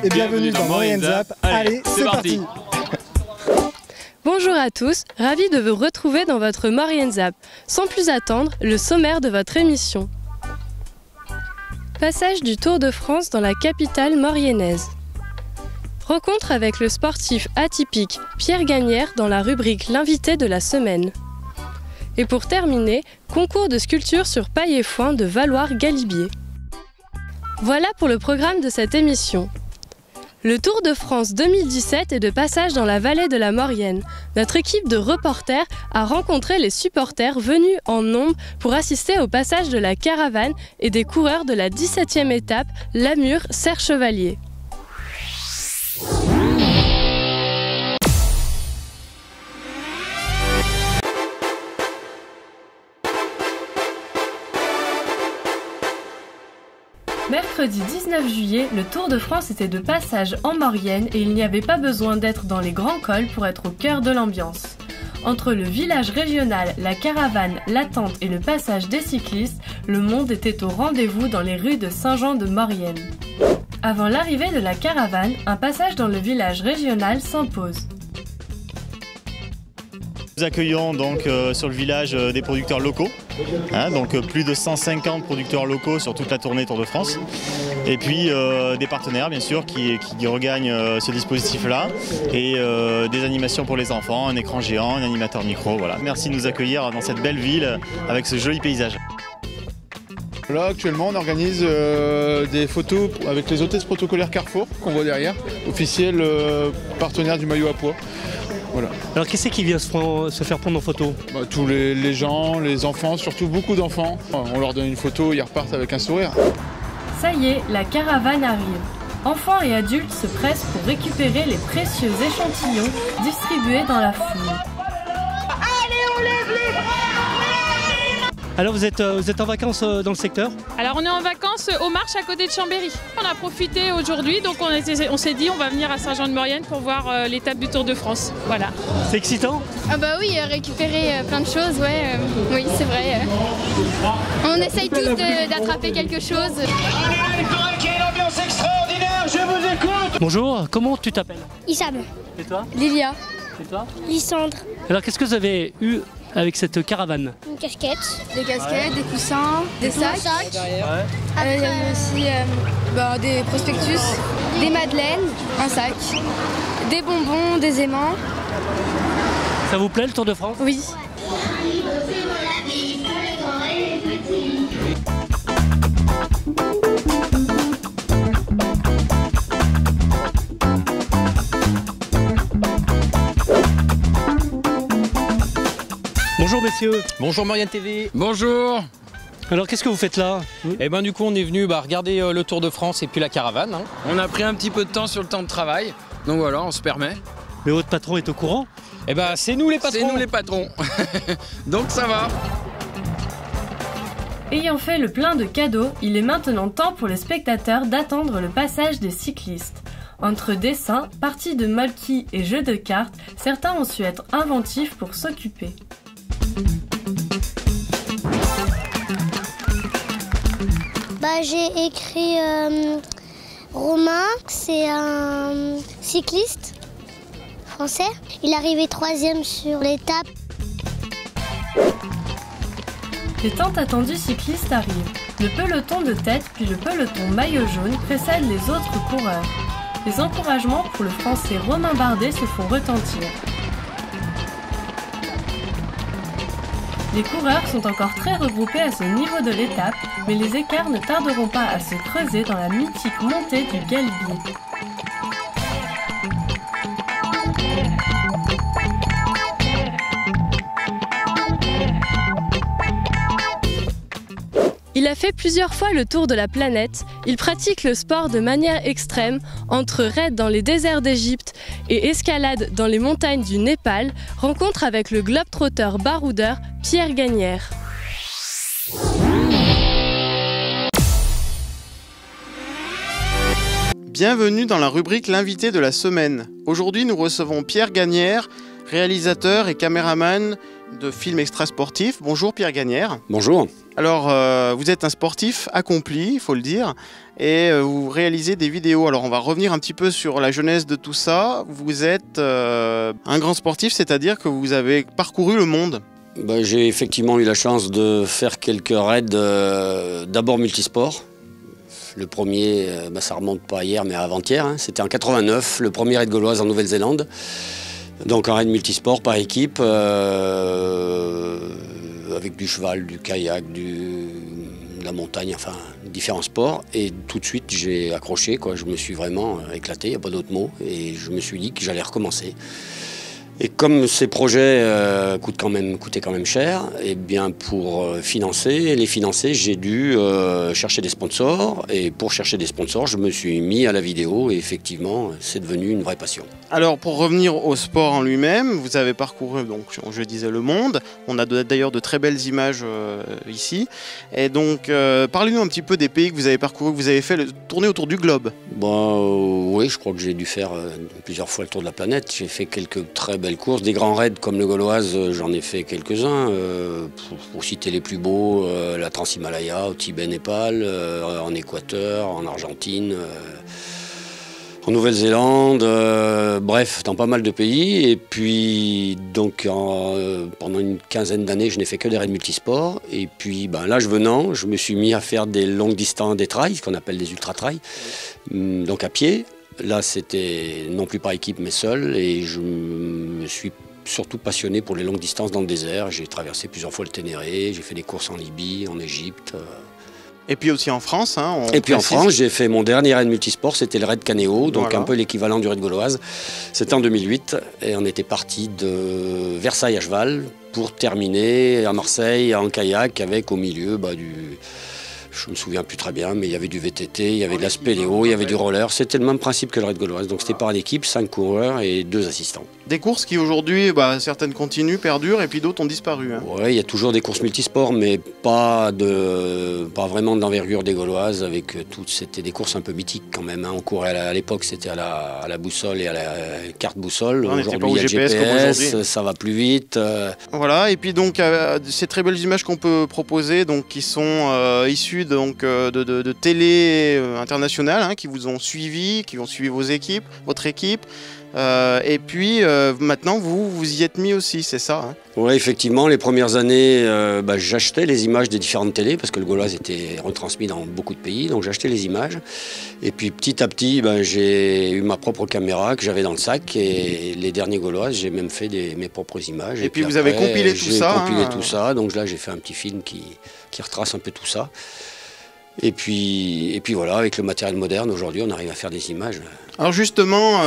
et bienvenue dans Maurienne Zap. Allez, c'est parti. Bonjour à tous, ravi de vous retrouver dans votre Maurienne Zap. Sans plus attendre, le sommaire de votre émission. Passage du Tour de France dans la capitale mauriennaise. Rencontre avec le sportif atypique Pierre Gagnère dans la rubrique L'invité de la semaine. Et pour terminer, concours de sculpture sur paille et foin de Valoir-Galibier. Voilà pour le programme de cette émission. Le Tour de France 2017 est de passage dans la vallée de la Maurienne. Notre équipe de reporters a rencontré les supporters venus en nombre pour assister au passage de la caravane et des coureurs de la 17e étape, Lamure-Serre-Chevalier. Mercredi 19 juillet, le Tour de France était de passage en Maurienne et il n'y avait pas besoin d'être dans les grands cols pour être au cœur de l'ambiance. Entre le village régional, la caravane, l'attente et le passage des cyclistes, le monde était au rendez-vous dans les rues de Saint-Jean-de-Maurienne. Avant l'arrivée de la caravane, un passage dans le village régional s'impose. Nous accueillons donc sur le village des producteurs locaux, donc plus de 150 producteurs locaux sur toute la tournée Tour de France. Et puis des partenaires bien sûr qui regagnent ce dispositif-là et des animations pour les enfants, un écran géant, un animateur micro. Voilà. Merci de nous accueillir dans cette belle ville avec ce joli paysage. Là actuellement on organise des photos avec les hôtesses protocolaires Carrefour qu'on voit derrière, officiel partenaire du maillot à pois. Voilà. Alors qui c'est qui vient se faire prendre en photo? Tous les gens, les enfants, surtout beaucoup d'enfants. On leur donne une photo, ils repartent avec un sourire. Ça y est, la caravane arrive. Enfants et adultes se pressent pour récupérer les précieux échantillons distribués dans la foule. Allez, on lève les bras! Alors vous êtes en vacances dans le secteur? Alors on est en vacances aux Marches à côté de Chambéry. On a profité aujourd'hui, donc on s'est dit on va venir à Saint-Jean-de-Maurienne pour voir l'étape du Tour de France. Voilà. C'est excitant? Ah bah oui, récupérer plein de choses, ouais. Oui, c'est vrai. On essaye tous d'attraper quelque chose. Allez, quelle ambiance extraordinaire, je vous écoute! Bonjour, comment tu t'appelles? Issam. Et toi? Lilia. Et toi? Lysandre. Alors qu'est-ce que vous avez eu avec cette caravane? Une casquette. Des casquettes, des coussins, des sacs. Ouais. Il y a aussi des prospectus, des madeleines, un sac, des bonbons, des aimants. Ça vous plaît le Tour de France? Oui. Bonjour messieurs. Bonjour Maurienne TV. Bonjour. Alors qu'est-ce que vous faites là? Et ben du coup on est venu regarder le Tour de France et puis la caravane. On a pris un petit peu de temps sur le temps de travail, donc voilà, on se permet. Mais votre patron est au courant? Et ben c'est nous les patrons. C'est nous les patrons. Donc ça va. Ayant fait le plein de cadeaux, il est maintenant temps pour les spectateurs d'attendre le passage des cyclistes. Entre dessins, parties de molki et jeux de cartes, certains ont su être inventifs pour s'occuper. J'ai écrit Romain, c'est un cycliste français. Il est arrivé 3e sur l'étape. Les tant attendus cyclistes arrivent. Le peloton de tête puis le peloton maillot jaune précèdent les autres coureurs. Les encouragements pour le Français Romain Bardet se font retentir. Les coureurs sont encore très regroupés à ce niveau de l'étape, mais les écarts ne tarderont pas à se creuser dans la mythique montée du Galibier. Il a fait plusieurs fois le tour de la planète, il pratique le sport de manière extrême, entre raids dans les déserts d'Égypte et escalade dans les montagnes du Népal, rencontre avec le globe-trotteur baroudeur Pierre Gagnère. Bienvenue dans la rubrique L'invité de la semaine. Aujourd'hui, nous recevons Pierre Gagnère, réalisateur et caméraman de films extrasportifs. Bonjour Pierre Gagnère. Bonjour. Alors, vous êtes un sportif accompli, il faut le dire, et vous réalisez des vidéos. Alors, on va revenir un petit peu sur la genèse de tout ça. Vous êtes un grand sportif, c'est-à-dire que vous avez parcouru le monde. J'ai effectivement eu la chance de faire quelques raids, d'abord multisport. Le premier, ça remonte pas hier, mais avant-hier. Hein. C'était en 89, le premier raid gauloise en Nouvelle-Zélande. Donc un raid multisport par équipe, avec du cheval, du kayak, de la montagne, enfin différents sports. Et tout de suite, j'ai accroché, quoi. Je me suis vraiment éclaté, il n'y a pas d'autre mot. Et je me suis dit que j'allais recommencer. Et comme ces projets coûtaient quand même cher, et bien pour les financer, j'ai dû chercher des sponsors. Et pour chercher des sponsors, je me suis mis à la vidéo et effectivement, c'est devenu une vraie passion. Alors pour revenir au sport en lui-même, vous avez parcouru, donc je disais, le monde. On a d'ailleurs de très belles images ici. Et donc parlez-nous un petit peu des pays que vous avez parcourus, que vous avez fait tourner autour du globe. Oui, je crois que j'ai dû faire plusieurs fois le tour de la planète. J'ai fait quelques très belles courses, des grands raids comme le Gauloise, j'en ai fait quelques-uns. Pour citer les plus beaux, la Trans-Himalaya, au Tibet, Népal, en Équateur, en Argentine, en Nouvelle-Zélande, bref, dans pas mal de pays. Et puis, donc, pendant une quinzaine d'années, je n'ai fait que des raids multisports. Et puis, l'âge venant, je me suis mis à faire des longues distances, des trails, ce qu'on appelle des ultra-trails, donc à pied. Là, c'était non plus par équipe, mais seul. Et je me suis surtout passionné pour les longues distances dans le désert. J'ai traversé plusieurs fois le Ténéré, j'ai fait des courses en Libye, en Égypte. Et puis aussi en France. Hein, et puis en France, j'ai fait mon dernier raid multisport, c'était le raid Canéo, donc un peu l'équivalent du raid Gauloise. C'était en 2008 et on était parti de Versailles à cheval pour terminer à Marseille en kayak avec au milieu je me souviens plus très bien, mais il y avait du VTT, il y avait de la spéléo, il y avait du roller. C'était le même principe que le raid Gauloise. Donc c'était par équipe, 5 coureurs et 2 assistants. Des courses qui aujourd'hui, certaines continuent, perdurent, et puis d'autres ont disparu. Hein. Oui, il y a toujours des courses multisports, mais pas vraiment de l'envergure des Gauloises. C'était des courses un peu mythiques quand même. Hein. On courait à l'époque, c'était à la boussole et à la carte boussole. Aujourd'hui, il y a le GPS, ça va plus vite. Voilà, et puis donc ces très belles images qu'on peut proposer, donc qui sont issues de télé internationales, hein, qui vous ont suivi, qui ont suivi vos équipes, votre équipe. Et puis maintenant vous y êtes mis aussi, c'est ça hein? Oui, effectivement, les premières années, j'achetais les images des différentes télés parce que le Gauloise était retransmis dans beaucoup de pays, donc j'achetais les images. Et puis petit à petit, j'ai eu ma propre caméra que j'avais dans le sac et les derniers Gauloises, j'ai même fait mes propres images. Et puis vous avez compilé tout ça. J'ai compilé tout ça, donc là j'ai fait un petit film qui retrace un peu tout ça. Et puis voilà, avec le matériel moderne, aujourd'hui, on arrive à faire des images. Alors justement,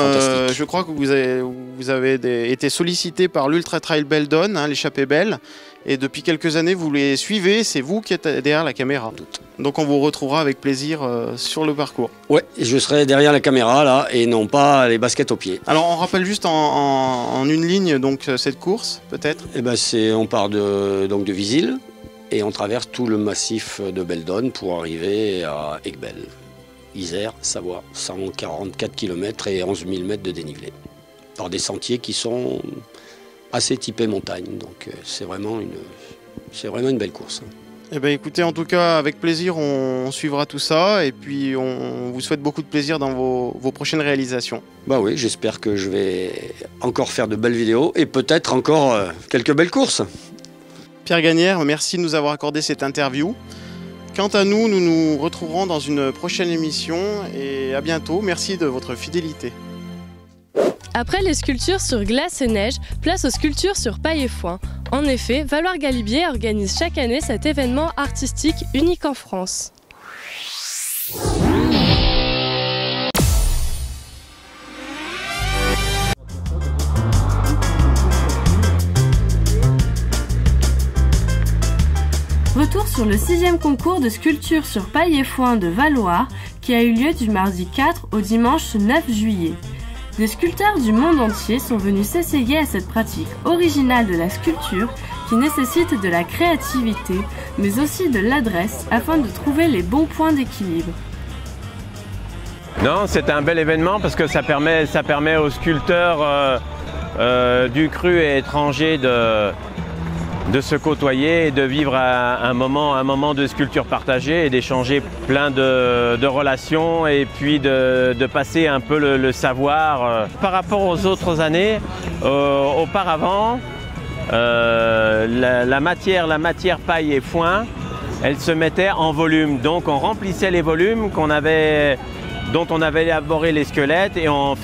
je crois que vous avez été sollicité par l'Ultra Trail Beldon, hein, l'échappée belle, et depuis quelques années, vous les suivez, c'est vous qui êtes derrière la caméra. Donc on vous retrouvera avec plaisir sur le parcours. Oui, je serai derrière la caméra, là, et non pas les baskets aux pieds. Alors on rappelle juste en une ligne donc cette course, peut-être. On part de Visil. Et on traverse tout le massif de Beldon pour arriver à Aiguebelle, Isère, Savoie, 144 km et 11 000 mètres de dénivelé, par des sentiers qui sont assez typés montagne. Donc c'est vraiment une belle course. Eh bien, écoutez, en tout cas, avec plaisir, on suivra tout ça et puis on vous souhaite beaucoup de plaisir dans vos prochaines réalisations. Oui, j'espère que je vais encore faire de belles vidéos et peut-être encore quelques belles courses. Pierre Gagnère, merci de nous avoir accordé cette interview. Quant à nous, nous nous retrouverons dans une prochaine émission et à bientôt. Merci de votre fidélité. Après les sculptures sur glace et neige, place aux sculptures sur paille et foin. En effet, Valoir-Galibier organise chaque année cet événement artistique unique en France. Retour sur le 6e concours de sculpture sur paille et foin de Valoir qui a eu lieu du mardi 4 au dimanche 9 juillet. Des sculpteurs du monde entier sont venus s'essayer à cette pratique originale de la sculpture qui nécessite de la créativité mais aussi de l'adresse afin de trouver les bons points d'équilibre. Non, c'est un bel événement parce que ça permet aux sculpteurs du cru et étrangers de se côtoyer et de vivre un moment de sculpture partagée et d'échanger plein de relations et puis de passer un peu le savoir. Par rapport aux autres années, auparavant, la matière paille et foin, elle se mettait en volume. Donc on remplissait les volumes dont on avait élaboré les squelettes et on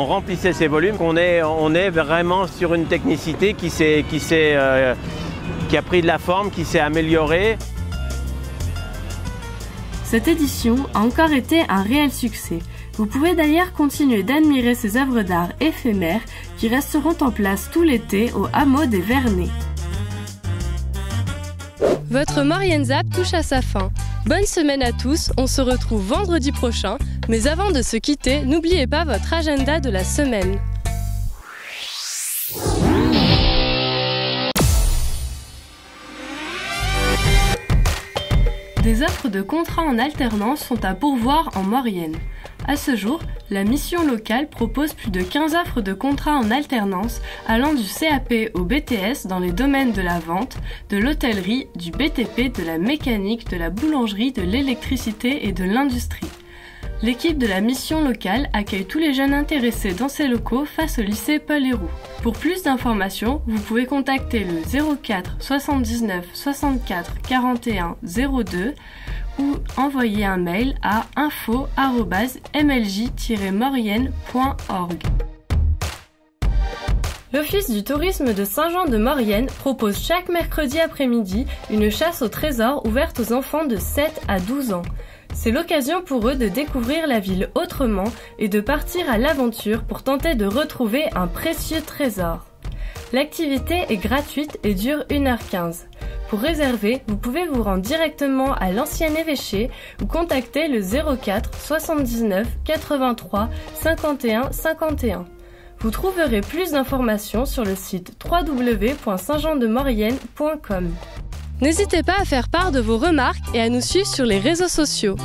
remplissait ces volumes. On est vraiment sur une technicité qui a pris de la forme, qui s'est améliorée. Cette édition a encore été un réel succès. Vous pouvez d'ailleurs continuer d'admirer ces œuvres d'art éphémères qui resteront en place tout l'été au hameau des Vernets. Votre Maurienne Zap touche à sa fin. Bonne semaine à tous, on se retrouve vendredi prochain, mais avant de se quitter, n'oubliez pas votre agenda de la semaine. Des offres de contrats en alternance sont à pourvoir en Maurienne. À ce jour, la mission locale propose plus de 15 offres de contrats en alternance allant du CAP au BTS dans les domaines de la vente, de l'hôtellerie, du BTP, de la mécanique, de la boulangerie, de l'électricité et de l'industrie. L'équipe de la mission locale accueille tous les jeunes intéressés dans ces locaux face au lycée Paul-Héroux. Pour plus d'informations, vous pouvez contacter le 04 79 64 41 02 ou envoyer un mail à info@mlj-maurienne.org. L'Office du tourisme de Saint-Jean-de-Maurienne propose chaque mercredi après-midi une chasse au trésor ouverte aux enfants de 7 à 12 ans. C'est l'occasion pour eux de découvrir la ville autrement et de partir à l'aventure pour tenter de retrouver un précieux trésor. L'activité est gratuite et dure 1h15. Pour réserver, vous pouvez vous rendre directement à l'ancien évêché ou contacter le 04 79 83 51 51. Vous trouverez plus d'informations sur le site www.saintjeandemaurienne.com. N'hésitez pas à faire part de vos remarques et à nous suivre sur les réseaux sociaux.